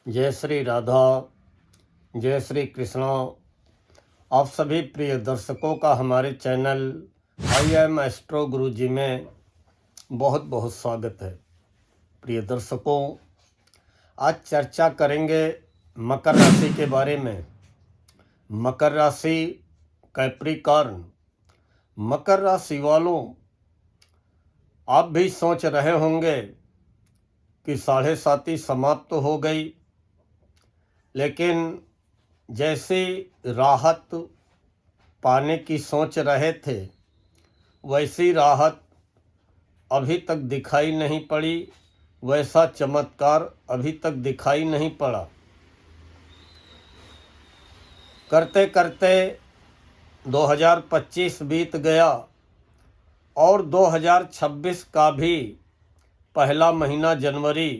जय श्री राधा, जय श्री कृष्णा। आप सभी प्रिय दर्शकों का हमारे चैनल आई एम एस्ट्रो गुरु जी में बहुत बहुत स्वागत है। प्रिय दर्शकों, आज चर्चा करेंगे मकर राशि के बारे में। मकर राशि कैप्रिकॉर्न। मकर राशि वालों, आप भी सोच रहे होंगे कि 7.5 समाप्त तो हो गई, लेकिन जैसी राहत पाने की सोच रहे थे वैसी राहत अभी तक दिखाई नहीं पड़ी, वैसा चमत्कार अभी तक दिखाई नहीं पड़ा। करते करते 2025 बीत गया और 2026 का भी पहला महीना जनवरी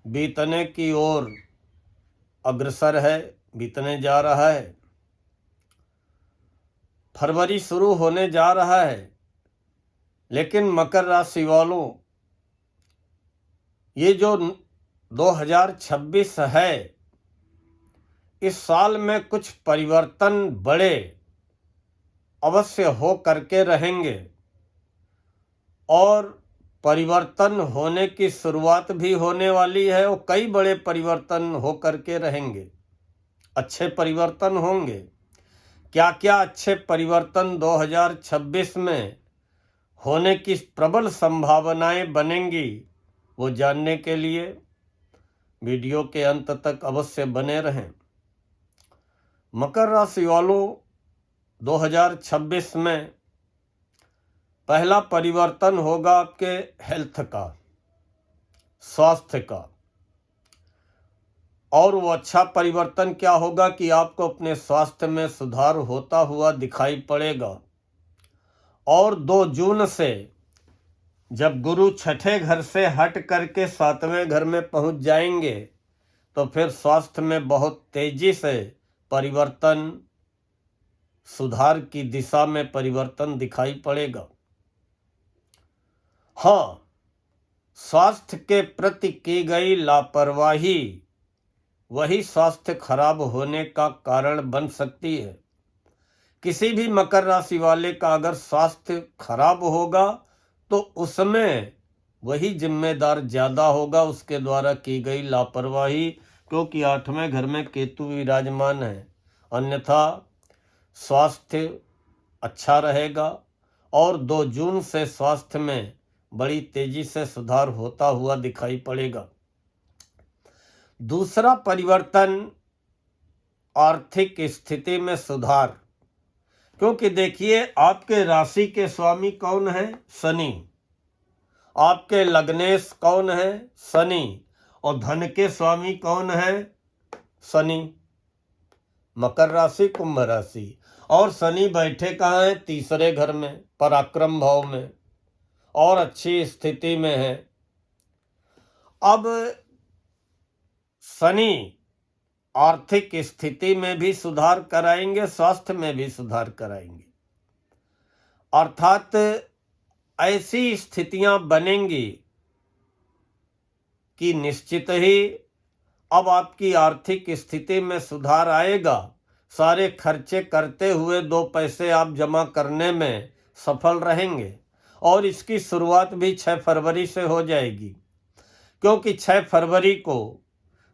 बीतने की ओर अग्रसर है, बीतने जा रहा है। फरवरी शुरू होने जा रहा है, लेकिन मकर राशि वालों, ये जो 2026 है, इस साल में कुछ परिवर्तन बड़े अवश्य हो करके रहेंगे और परिवर्तन होने की शुरुआत भी होने वाली है और कई बड़े परिवर्तन हो करके रहेंगे। अच्छे परिवर्तन होंगे। क्या क्या अच्छे परिवर्तन 2026 में होने की प्रबल संभावनाएं बनेंगी, वो जानने के लिए वीडियो के अंत तक अवश्य बने रहें। मकर राशि वालों, 2026 में पहला परिवर्तन होगा आपके हेल्थ का, स्वास्थ्य का। और वो अच्छा परिवर्तन क्या होगा कि आपको अपने स्वास्थ्य में सुधार होता हुआ दिखाई पड़ेगा। और 2 जून से जब गुरु छठे घर से हट करके 7वें घर में पहुंच जाएंगे तो फिर स्वास्थ्य में बहुत तेजी से परिवर्तन, सुधार की दिशा में परिवर्तन दिखाई पड़ेगा। हाँ, स्वास्थ्य के प्रति की गई लापरवाही वही स्वास्थ्य खराब होने का कारण बन सकती है। किसी भी मकर राशि वाले का अगर स्वास्थ्य खराब होगा तो उसमें वही जिम्मेदार ज्यादा होगा, उसके द्वारा की गई लापरवाही, क्योंकि 8वें घर में केतु विराजमान है। अन्यथा स्वास्थ्य अच्छा रहेगा और 2 जून से स्वास्थ्य में बड़ी तेजी से सुधार होता हुआ दिखाई पड़ेगा। दूसरा परिवर्तन, आर्थिक स्थिति में सुधार। क्योंकि देखिए, आपके राशि के स्वामी कौन है? शनि। आपके लग्नेश कौन है? शनि। और धन के स्वामी कौन है? शनि। मकर राशि, कुंभ राशि, और शनि बैठे कहाँ है? तीसरे घर में, पराक्रम भाव में, और अच्छी स्थिति में है। अब शनि आर्थिक स्थिति में भी सुधार कराएंगे, स्वास्थ्य में भी सुधार कराएंगे। अर्थात ऐसी स्थितियां बनेंगी कि निश्चित ही अब आपकी आर्थिक स्थिति में सुधार आएगा। सारे खर्चे करते हुए 2 पैसे आप जमा करने में सफल रहेंगे और इसकी शुरुआत भी 6 फरवरी से हो जाएगी, क्योंकि 6 फरवरी को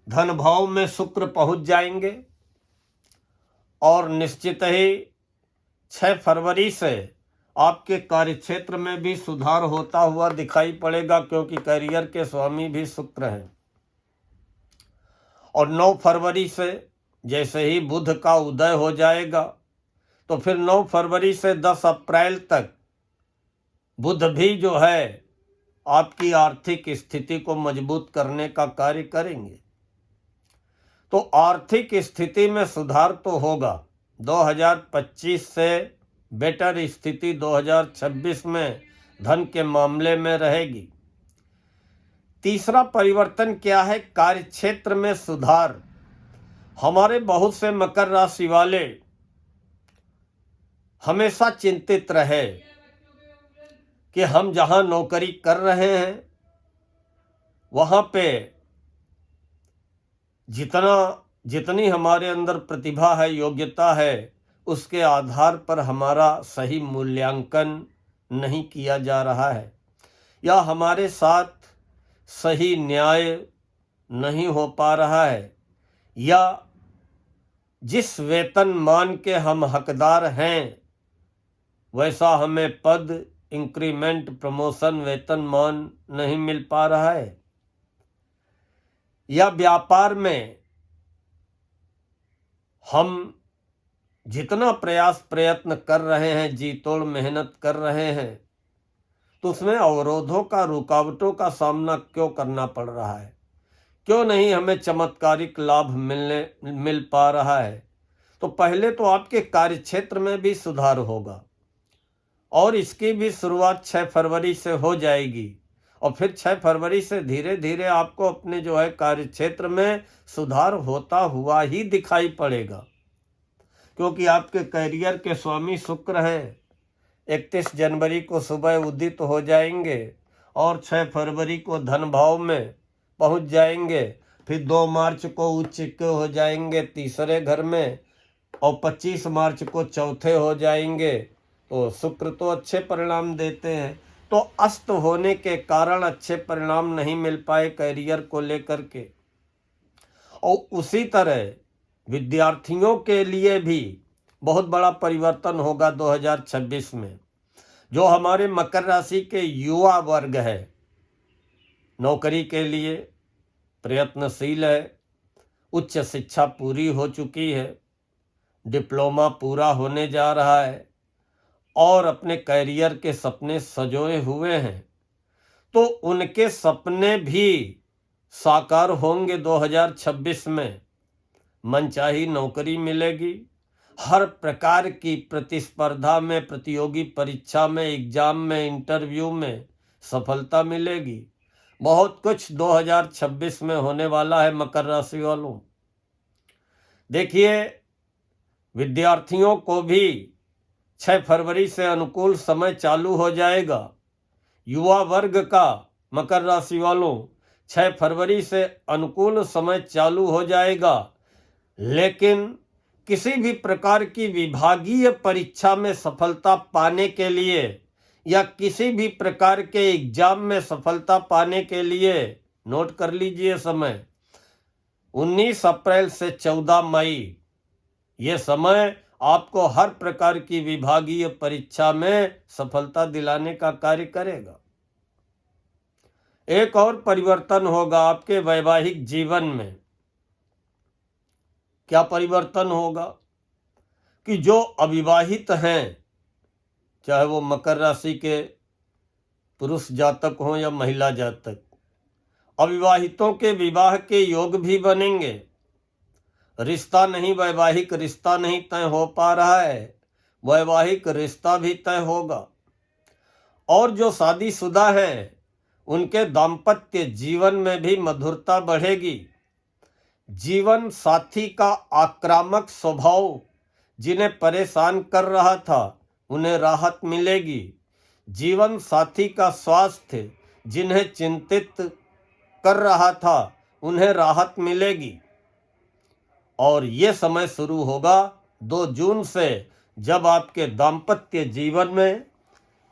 धन भाव में शुक्र पहुंच जाएंगे और निश्चित ही 6 फरवरी से आपके कार्यक्षेत्र में भी सुधार होता हुआ दिखाई पड़ेगा, क्योंकि करियर के स्वामी भी शुक्र हैं। और 9 फरवरी से जैसे ही बुध का उदय हो जाएगा तो फिर 9 फरवरी से 10 अप्रैल तक बुध भी जो है आपकी आर्थिक स्थिति को मजबूत करने का कार्य करेंगे। तो आर्थिक स्थिति में सुधार तो होगा। 2025 से बेटर स्थिति 2026 में धन के मामले में रहेगी। तीसरा परिवर्तन क्या है? कार्यक्षेत्र में सुधार। हमारे बहुत से मकर राशि वाले हमेशा चिंतित रहे कि हम जहां नौकरी कर रहे हैं वहां पे जितनी हमारे अंदर प्रतिभा है, योग्यता है, उसके आधार पर हमारा सही मूल्यांकन नहीं किया जा रहा है, या हमारे साथ सही न्याय नहीं हो पा रहा है, या जिस वेतन मान के हम हकदार हैं वैसा हमें पद, इंक्रीमेंट, प्रमोशन, वेतन मान नहीं मिल पा रहा है, या व्यापार में हम जितना प्रयत्न कर रहे हैं, जी तोड़ मेहनत कर रहे हैं, तो उसमें अवरोधों का, रुकावटों का सामना क्यों करना पड़ रहा है? क्यों नहीं हमें चमत्कारिक लाभ मिल पा रहा है? तो पहले तो आपके कार्यक्षेत्र में भी सुधार होगा, और इसकी भी शुरुआत 6 फरवरी से हो जाएगी, और फिर 6 फरवरी से धीरे धीरे आपको अपने जो है कार्यक्षेत्र में सुधार होता हुआ ही दिखाई पड़ेगा, क्योंकि आपके कैरियर के स्वामी शुक्र हैं। 31 जनवरी को सुबह उदित हो जाएंगे और 6 फरवरी को धन भाव में पहुंच जाएंगे, फिर 2 मार्च को उच्च के हो जाएंगे तीसरे घर में, और 25 मार्च को चौथे हो जाएंगे। तो शुक्र तो अच्छे परिणाम देते हैं, तो अस्त होने के कारण अच्छे परिणाम नहीं मिल पाए कैरियर को लेकर के। और उसी तरह विद्यार्थियों के लिए भी बहुत बड़ा परिवर्तन होगा 2026 में। जो हमारे मकर राशि के युवा वर्ग है, नौकरी के लिए प्रयत्नशील है, उच्च शिक्षा पूरी हो चुकी है, डिप्लोमा पूरा होने जा रहा है, और अपने कैरियर के सपने सजोए हुए हैं, तो उनके सपने भी साकार होंगे 2026 में। मनचाही नौकरी मिलेगी, हर प्रकार की प्रतिस्पर्धा में, प्रतियोगी परीक्षा में, एग्जाम में, इंटरव्यू में सफलता मिलेगी। बहुत कुछ 2026 में होने वाला है मकर राशि वालों। देखिए, विद्यार्थियों को भी 6 फरवरी से अनुकूल समय चालू हो जाएगा। युवा वर्ग का, मकर राशि वालों, 6 फरवरी से अनुकूल समय चालू हो जाएगा, लेकिन किसी भी प्रकार की विभागीय परीक्षा में सफलता पाने के लिए, या किसी भी प्रकार के एग्जाम में सफलता पाने के लिए, नोट कर लीजिए समय 19 अप्रैल से 14 मई, ये समय आपको हर प्रकार की विभागीय परीक्षा में सफलता दिलाने का कार्य करेगा। एक और परिवर्तन होगा आपके वैवाहिक जीवन में। क्या परिवर्तन होगा? कि जो अविवाहित हैं, चाहे वो मकर राशि के पुरुष जातक हों या महिला जातक, अविवाहितों के विवाह के योग भी बनेंगे। रिश्ता नहीं, वैवाहिक रिश्ता नहीं तय हो पा रहा है, वैवाहिक रिश्ता भी तय होगा। और जो शादीशुदा हैं, उनके दाम्पत्य जीवन में भी मधुरता बढ़ेगी। जीवन साथी का आक्रामक स्वभाव जिन्हें परेशान कर रहा था, उन्हें राहत मिलेगी। जीवन साथी का स्वास्थ्य जिन्हें चिंतित कर रहा था, उन्हें राहत मिलेगी। और ये समय शुरू होगा 2 जून से, जब आपके दाम्पत्य जीवन में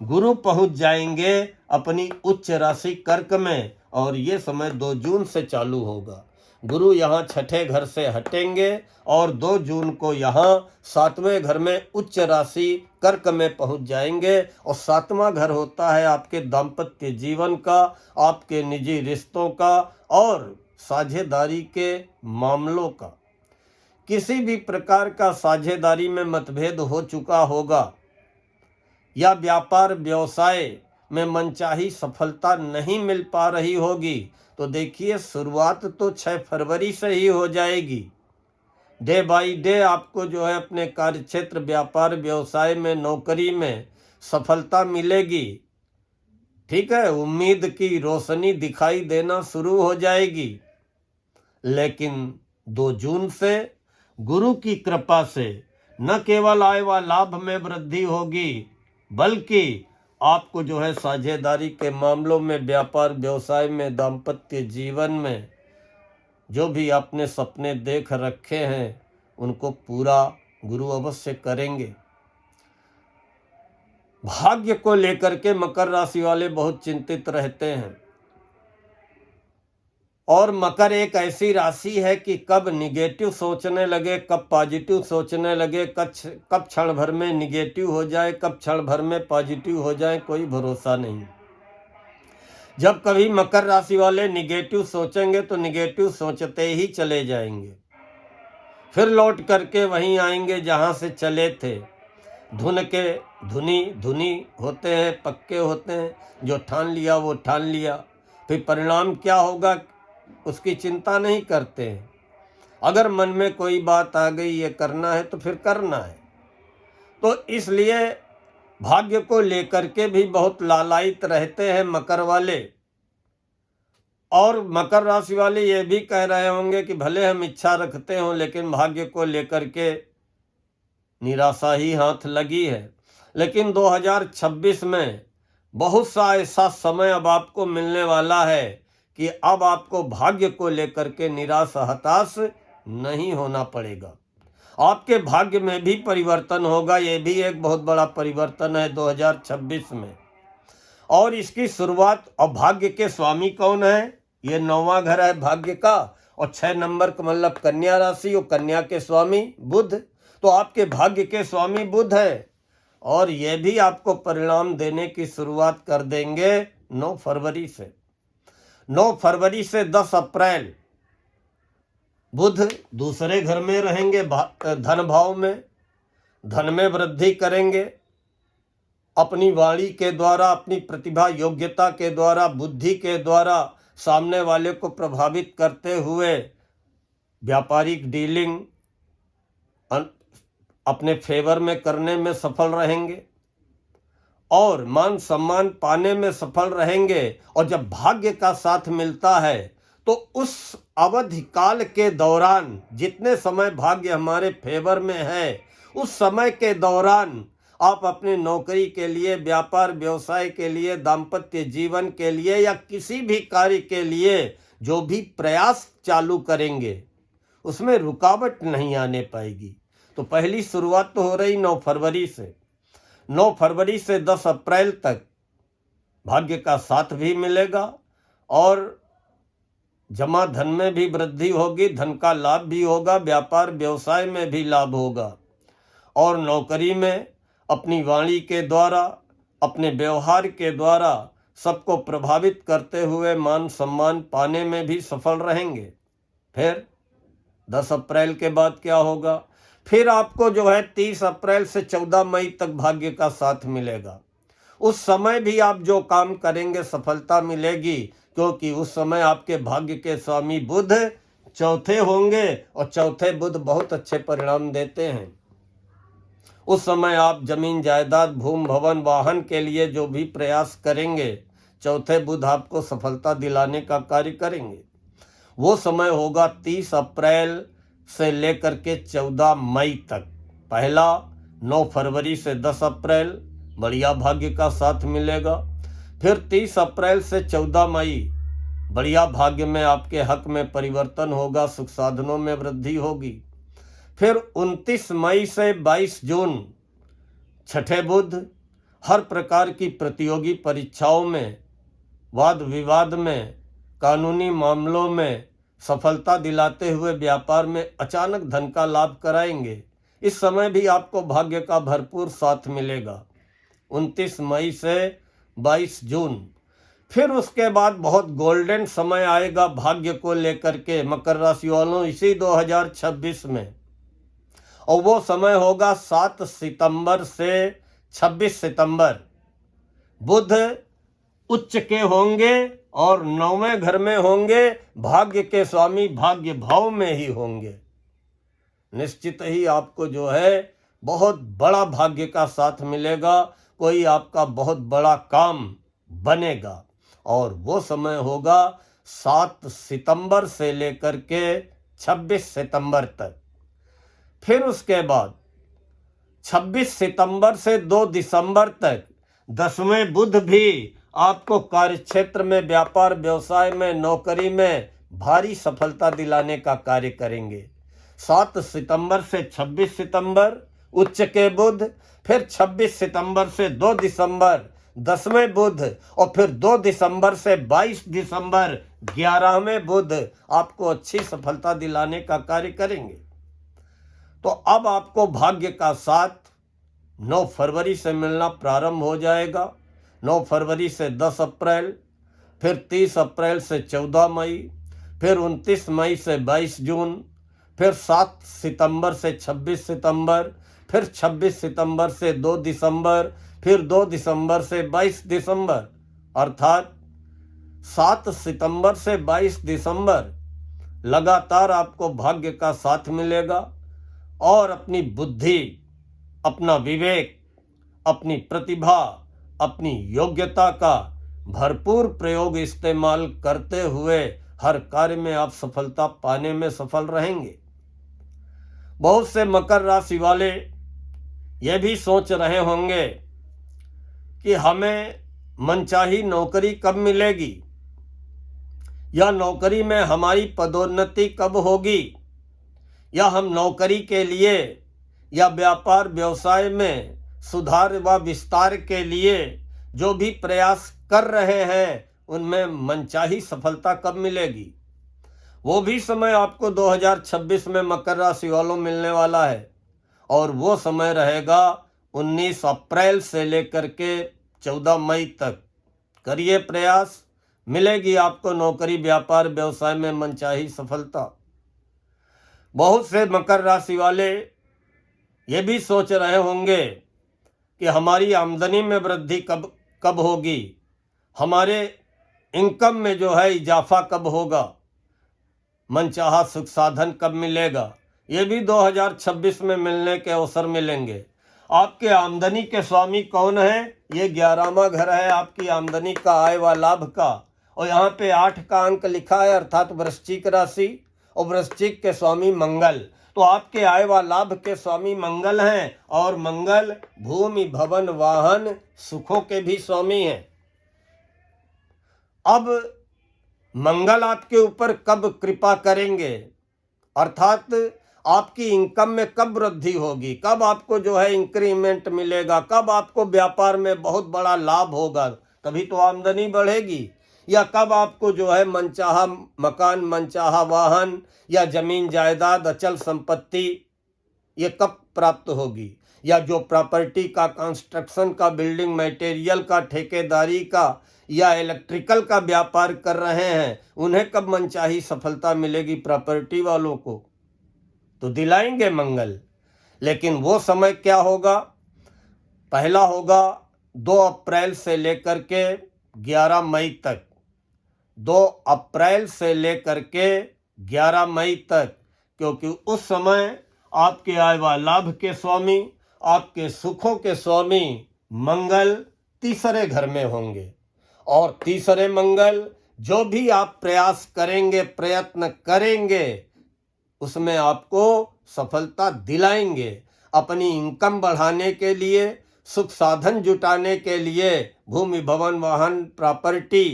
गुरु पहुंच जाएंगे अपनी उच्च राशि कर्क में, और ये समय 2 जून से चालू होगा। गुरु यहाँ 6ठे घर से हटेंगे और 2 जून को यहाँ 7वें घर में उच्च राशि कर्क में पहुंच जाएंगे। और 7वां घर होता है आपके दाम्पत्य जीवन का, आपके निजी रिश्तों का और साझेदारी के मामलों का। किसी भी प्रकार का साझेदारी में मतभेद हो चुका होगा, या व्यापार व्यवसाय में मनचाही सफलता नहीं मिल पा रही होगी, तो देखिए शुरुआत तो 6 फरवरी से ही हो जाएगी। डे बाय डे आपको जो है अपने कार्यक्षेत्र, व्यापार व्यवसाय में, नौकरी में सफलता मिलेगी। ठीक है, उम्मीद की रोशनी दिखाई देना शुरू हो जाएगी। लेकिन 2 जून से गुरु की कृपा से न केवल आय व लाभ में वृद्धि होगी, बल्कि आपको जो है साझेदारी के मामलों में, व्यापार व्यवसाय में, दाम्पत्य जीवन में जो भी आपने सपने देख रखे हैं उनको पूरा गुरु अवश्य करेंगे। भाग्य को लेकर के मकर राशि वाले बहुत चिंतित रहते हैं, और मकर एक ऐसी राशि है कि कब निगेटिव सोचने लगे, कब पॉजिटिव सोचने लगे, कब क्षण भर में निगेटिव हो जाए, कब क्षण भर में पॉजिटिव हो जाए, कोई भरोसा नहीं। जब कभी मकर राशि वाले निगेटिव सोचेंगे तो निगेटिव सोचते ही चले जाएंगे, फिर लौट करके वहीं आएंगे जहां से चले थे। धुन के धुनी होते हैं, पक्के होते हैं, जो ठान लिया वो ठान लिया, फिर परिणाम क्या होगा उसकी चिंता नहीं करते हैं। अगर मन में कोई बात आ गई ये करना है तो फिर करना है। तो इसलिए भाग्य को लेकर के भी बहुत लालायित रहते हैं मकर वाले। और मकर राशि वाले ये भी कह रहे होंगे कि भले हम इच्छा रखते हों लेकिन भाग्य को लेकर के निराशा ही हाथ लगी है। लेकिन 2026 में बहुत सा ऐसा समय अब आपको मिलने वाला है कि अब आपको भाग्य को लेकर के निराश हताश नहीं होना पड़ेगा। आपके भाग्य में भी परिवर्तन होगा, ये भी एक बहुत बड़ा परिवर्तन है 2026 में। और इसकी शुरुआत, और भाग्य के स्वामी कौन है? ये 9वां घर है भाग्य का, और 6 नंबर का मतलब कन्या राशि, और कन्या के स्वामी बुध। तो आपके भाग्य के स्वामी बुध है, और ये भी आपको परिणाम देने की शुरुआत कर देंगे 9 फरवरी से। 9 फरवरी से 10 अप्रैल बुध दूसरे घर में रहेंगे, धन भाव में, धन में वृद्धि करेंगे। अपनी वाणी के द्वारा, अपनी प्रतिभा योग्यता के द्वारा, बुद्धि के द्वारा सामने वाले को प्रभावित करते हुए व्यापारिक डीलिंग अपने फेवर में करने में सफल रहेंगे, और मान सम्मान पाने में सफल रहेंगे। और जब भाग्य का साथ मिलता है तो उस अवधि काल के दौरान, जितने समय भाग्य हमारे फेवर में है, उस समय के दौरान आप अपने नौकरी के लिए, व्यापार व्यवसाय के लिए, दाम्पत्य जीवन के लिए, या किसी भी कार्य के लिए जो भी प्रयास चालू करेंगे उसमें रुकावट नहीं आने पाएगी। तो पहली शुरुआत तो हो रही 9 फरवरी से। 9 फरवरी से 10 अप्रैल तक भाग्य का साथ भी मिलेगा, और जमा धन में भी वृद्धि होगी, धन का लाभ भी होगा, व्यापार व्यवसाय में भी लाभ होगा, और नौकरी में अपनी वाणी के द्वारा, अपने व्यवहार के द्वारा सबको प्रभावित करते हुए मान सम्मान पाने में भी सफल रहेंगे। फिर 10 अप्रैल के बाद क्या होगा? फिर आपको जो है 30 अप्रैल से 14 मई तक भाग्य का साथ मिलेगा। उस समय भी आप जो काम करेंगे सफलता मिलेगी, क्योंकि उस समय आपके भाग्य के स्वामी बुध चौथे होंगे, और चौथे बुध बहुत अच्छे परिणाम देते हैं। उस समय आप जमीन जायदाद, भूमि भवन, वाहन के लिए जो भी प्रयास करेंगे, चौथे बुध आपको सफलता दिलाने का कार्य करेंगे। वो समय होगा 30 अप्रैल से लेकर के 14 मई तक। पहला 9 फरवरी से 10 अप्रैल बढ़िया भाग्य का साथ मिलेगा। फिर 30 अप्रैल से 14 मई बढ़िया भाग्य में आपके हक में परिवर्तन होगा, सुख साधनों में वृद्धि होगी। फिर 29 मई से 22 जून छठे बुध हर प्रकार की प्रतियोगी परीक्षाओं में, वाद विवाद में, कानूनी मामलों में सफलता दिलाते हुए व्यापार में अचानक धन का लाभ कराएंगे। इस समय भी आपको भाग्य का भरपूर साथ मिलेगा 29 मई से 22 जून। फिर उसके बाद बहुत गोल्डन समय आएगा भाग्य को लेकर के मकर राशि वालों इसी 2026 में, और वो समय होगा 7 सितंबर से 26 सितंबर। बुध उच्च के होंगे और 9वें घर में होंगे, भाग्य के स्वामी भाग्य भाव में ही होंगे। निश्चित ही आपको जो है बहुत बड़ा भाग्य का साथ मिलेगा, कोई आपका बहुत बड़ा काम बनेगा, और वो समय होगा 7 सितंबर से लेकर के 26 सितंबर तक। फिर उसके बाद 26 सितंबर से 2 दिसंबर तक 10वें बुध भी आपको कार्यक्षेत्र में, व्यापार व्यवसाय में, नौकरी में भारी सफलता दिलाने का कार्य करेंगे। 7 सितंबर से 26 सितंबर उच्च के बुध, फिर 26 सितंबर से 2 दिसंबर 10वें बुध, और फिर 2 दिसंबर से 22 दिसंबर 11वें बुध आपको अच्छी सफलता दिलाने का कार्य करेंगे। तो अब आपको भाग्य का साथ 9 फरवरी से मिलना प्रारंभ हो जाएगा। 9 फरवरी से 10 अप्रैल, फिर 30 अप्रैल से 14 मई, फिर 29 मई से 22 जून, फिर 7 सितंबर से 26 सितंबर, फिर 26 सितंबर से 2 दिसंबर, फिर 2 दिसंबर से 22 दिसंबर, अर्थात 7 सितंबर से 22 दिसंबर लगातार आपको भाग्य का साथ मिलेगा और अपनी बुद्धि, अपना विवेक, अपनी प्रतिभा, अपनी योग्यता का भरपूर प्रयोग इस्तेमाल करते हुए हर कार्य में आप सफलता पाने में सफल रहेंगे। बहुत से मकर राशि वाले ये भी सोच रहे होंगे कि हमें मनचाही नौकरी कब मिलेगी, या नौकरी में हमारी पदोन्नति कब होगी, या हम नौकरी के लिए या व्यापार व्यवसाय में सुधार व विस्तार के लिए जो भी प्रयास कर रहे हैं उनमें मनचाही सफलता कब मिलेगी। वो भी समय आपको 2026 में मकर राशि वालों मिलने वाला है, और वो समय रहेगा 19 अप्रैल से लेकर के 14 मई तक। करिए प्रयास, मिलेगी आपको नौकरी व्यापार व्यवसाय में मनचाही सफलता। बहुत से मकर राशि वाले ये भी सोच रहे होंगे कि हमारी आमदनी में वृद्धि कब होगी, हमारे इनकम में जो है इजाफा कब होगा, मनचाहा सुख साधन कब मिलेगा। ये भी 2026 में मिलने के अवसर मिलेंगे। आपके आमदनी के स्वामी कौन है? ये 11वां घर है आपकी आमदनी का, आय व लाभ का, और यहाँ पे 8 का अंक लिखा है, अर्थात वृश्चिक राशि, और वृश्चिक के स्वामी मंगल। तो आपके आय व लाभ के स्वामी मंगल हैं, और मंगल भूमि भवन वाहन सुखों के भी स्वामी हैं। अब मंगल आपके ऊपर कब कृपा करेंगे, अर्थात आपकी इनकम में कब वृद्धि होगी, कब आपको जो है इंक्रीमेंट मिलेगा, कब आपको व्यापार में बहुत बड़ा लाभ होगा, तभी तो आमदनी बढ़ेगी। या कब आपको जो है मनचाहा मकान, मनचाहा वाहन या जमीन जायदाद अचल संपत्ति ये कब प्राप्त होगी, या जो प्रॉपर्टी का, कंस्ट्रक्शन का, बिल्डिंग मटेरियल का, ठेकेदारी का या इलेक्ट्रिकल का व्यापार कर रहे हैं उन्हें कब मनचाही सफलता मिलेगी। प्रॉपर्टी वालों को तो दिलाएंगे मंगल, लेकिन वो समय क्या होगा? पहला होगा 2 अप्रैल से लेकर के 11 मई तक, 2 अप्रैल से लेकर के 11 मई तक, क्योंकि उस समय आपके आय व लाभ के स्वामी, आपके सुखों के स्वामी मंगल तीसरे घर में होंगे, और तीसरे मंगल जो भी आप प्रयास करेंगे, प्रयत्न करेंगे, उसमें आपको सफलता दिलाएंगे। अपनी इनकम बढ़ाने के लिए, सुख साधन जुटाने के लिए, भूमि भवन वाहन प्रॉपर्टी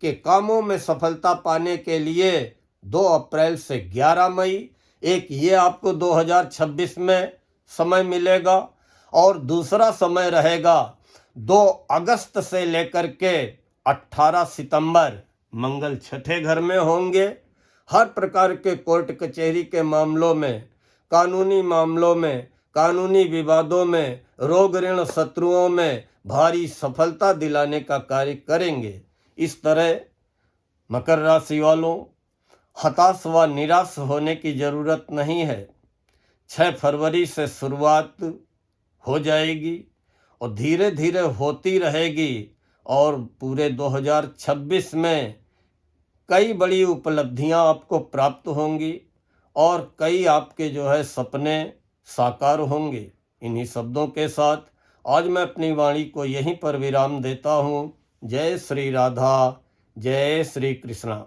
के कामों में सफलता पाने के लिए 2 अप्रैल से 11 मई एक ये आपको 2026 में समय मिलेगा, और दूसरा समय रहेगा 2 अगस्त से लेकर के 18 सितंबर। मंगल छठे घर में होंगे। हर प्रकार के कोर्ट कचहरी के मामलों में, कानूनी मामलों में, कानूनी विवादों में, रोग ऋण शत्रुओं में भारी सफलता दिलाने का कार्य करेंगे। इस तरह मकर राशि वालों, हताश व निराश होने की जरूरत नहीं है। 6 फरवरी से शुरुआत हो जाएगी और धीरे धीरे होती रहेगी, और पूरे 2026 में कई बड़ी उपलब्धियां आपको प्राप्त होंगी और कई आपके जो है सपने साकार होंगे। इन्हीं शब्दों के साथ आज मैं अपनी वाणी को यहीं पर विराम देता हूँ। जय श्री राधा, जय श्री कृष्णा।